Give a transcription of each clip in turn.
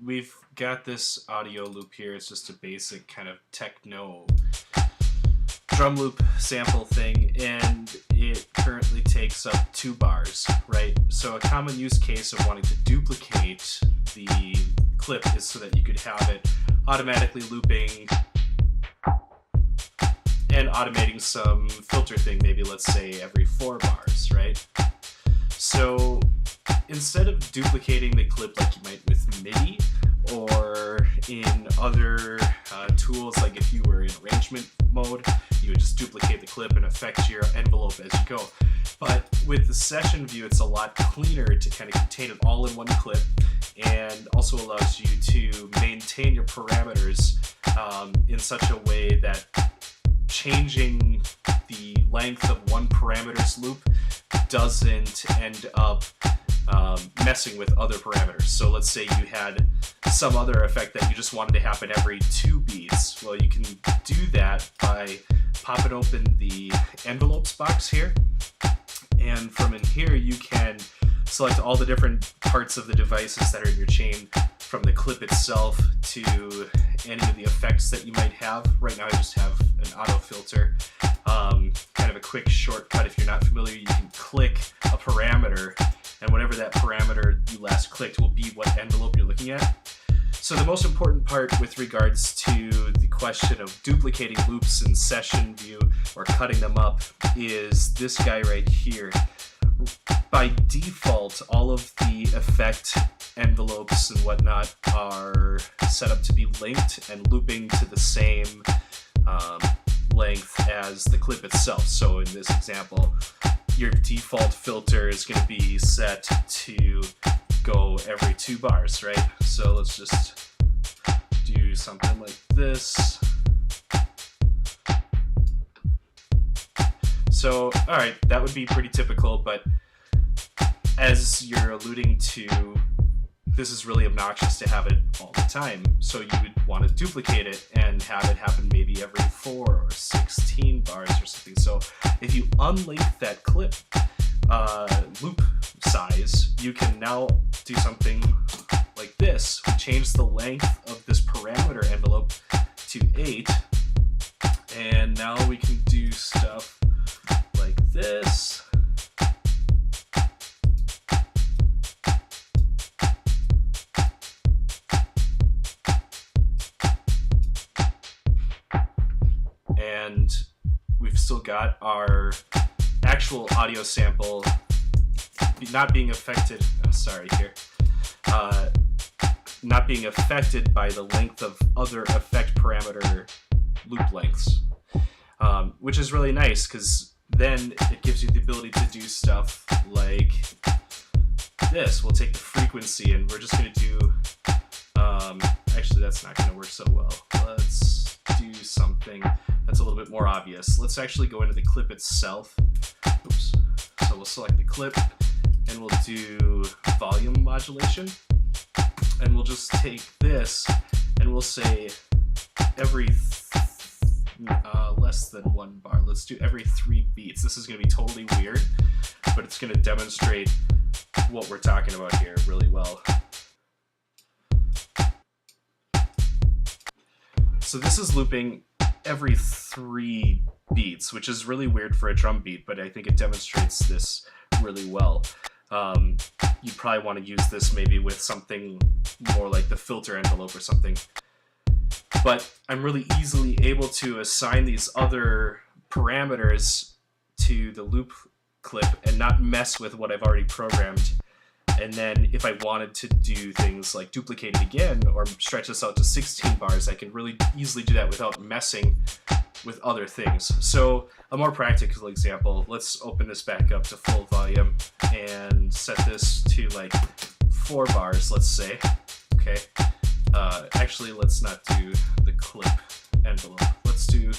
We've got this audio loop here. It's just a basic kind of techno drum loop sample thing, and it currently takes up 2 bars, right? So a common use case of wanting to duplicate the clip is so that you could have it automatically looping and automating some filter thing, maybe let's say every 4 bars, right? So instead of duplicating the clip like you might with MIDI or in other tools, like if you were in arrangement mode, you would just duplicate the clip and affect your envelope as you go. But with the session view, it's a lot cleaner to kind of contain it all in one clip, and also allows you to maintain your parameters in such a way that changing the length of one parameter's loop doesn't end up messing with other parameters. So let's say you had some other effect that you just wanted to happen every 2 beats. Well, you can do that by popping open the envelopes box here, and from in here you can select all the different parts of the devices that are in your chain, from the clip itself to any of the effects that you might have. Right now I just have an auto filter. Kind of a quick shortcut, if you're not familiar, you can click a parameter, and whatever that parameter you last clicked will be what envelope you're looking at. So the most important part with regards to the question of duplicating loops in session view or cutting them up is this guy right here. By default, all of the effect envelopes and whatnot are set up to be linked and looping to the same length as the clip itself. So in this example, your default filter is going to be set to go every 2 bars, right? So let's just do something like this. So, alright, that would be pretty typical, but as you're alluding to, this is really obnoxious to have it all the time. So you would want to duplicate it and have it happen maybe every 4 or 16 bars or something. So if you unlink that clip loop size, you can now do something like this. We change the length of this parameter envelope to 8, and now we can do stuff like this. And we've still got our actual audio sample not being affected, not being affected by the length of other effect parameter loop lengths, which is really nice, because then it gives you the ability to do stuff like this. We'll take the frequency and we're just going to do, actually that's not going to work so well. Let's do something that's a little bit more obvious. Let's actually go into the clip itself. Oops. So we'll select the clip and we'll do volume modulation. And we'll just take this and we'll say every less than 1 bar. Let's do every 3 beats. This is going to be totally weird, but it's going to demonstrate what we're talking about here really well. So this is looping every 3 beats, which is really weird for a drum beat, but I think it demonstrates this really well. You probably want to use this maybe with something more like the filter envelope or something. But I'm really easily able to assign these other parameters to the loop clip and not mess with what I've already programmed. And then if I wanted to do things like duplicate it again or stretch this out to 16 bars, I can really easily do that without messing with other things. So a more practical example, let's open this back up to full volume and set this to like 4 bars, let's say. Okay. Actually, let's not do the clip envelope. Let's do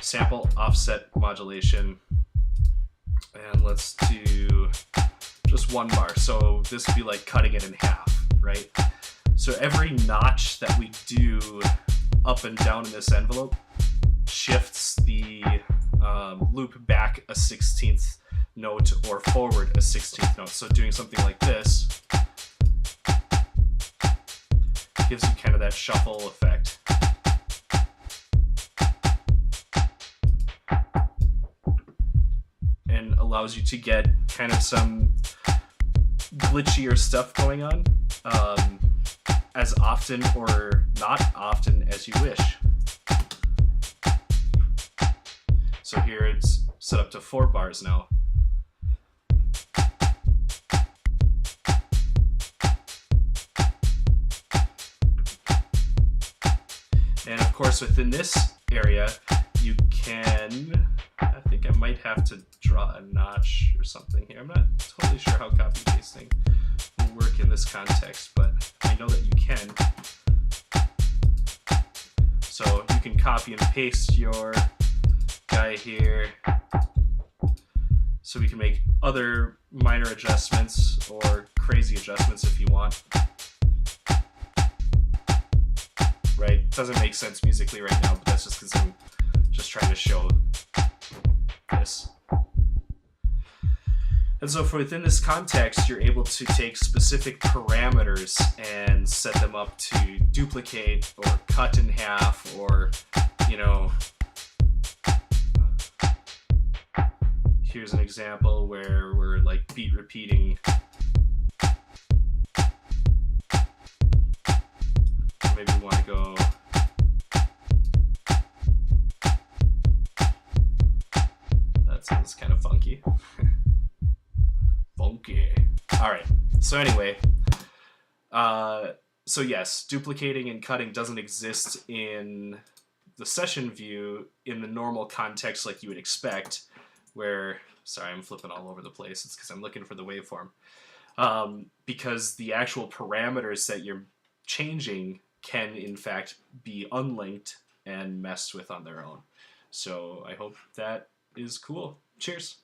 sample offset modulation, and let's do just 1 bar. So this would be like cutting it in half, right? So every notch that we do up and down in this envelope shifts the loop back a 16th note or forward a 16th note. So doing something like this gives you kind of that shuffle effect. And allows you to get kind of some glitchier stuff going on, as often or not often as you wish. So here it's set up to 4 bars now. And of course, within this area, you can, I think I might have to draw a notch or something here. I'm not totally sure how copy pasting will work in this context, but I know that you can. So you can copy and paste your guy here. So we can make other minor adjustments or crazy adjustments if you want. Right? Doesn't make sense musically right now, but that's just because I'm just trying to show this. And so for within this context, you're able to take specific parameters and set them up to duplicate or cut in half, or, you know, here's an example where we're like beat repeating. Maybe we want to go that sounds kind of funky. Funky. Alright, so anyway, so yes, duplicating and cutting doesn't exist in the session view in the normal context like you would expect, where, sorry, I'm flipping all over the place, it's because I'm looking for the waveform, because the actual parameters that you're changing can in fact be unlinked and messed with on their own. So I hope that is cool. Cheers.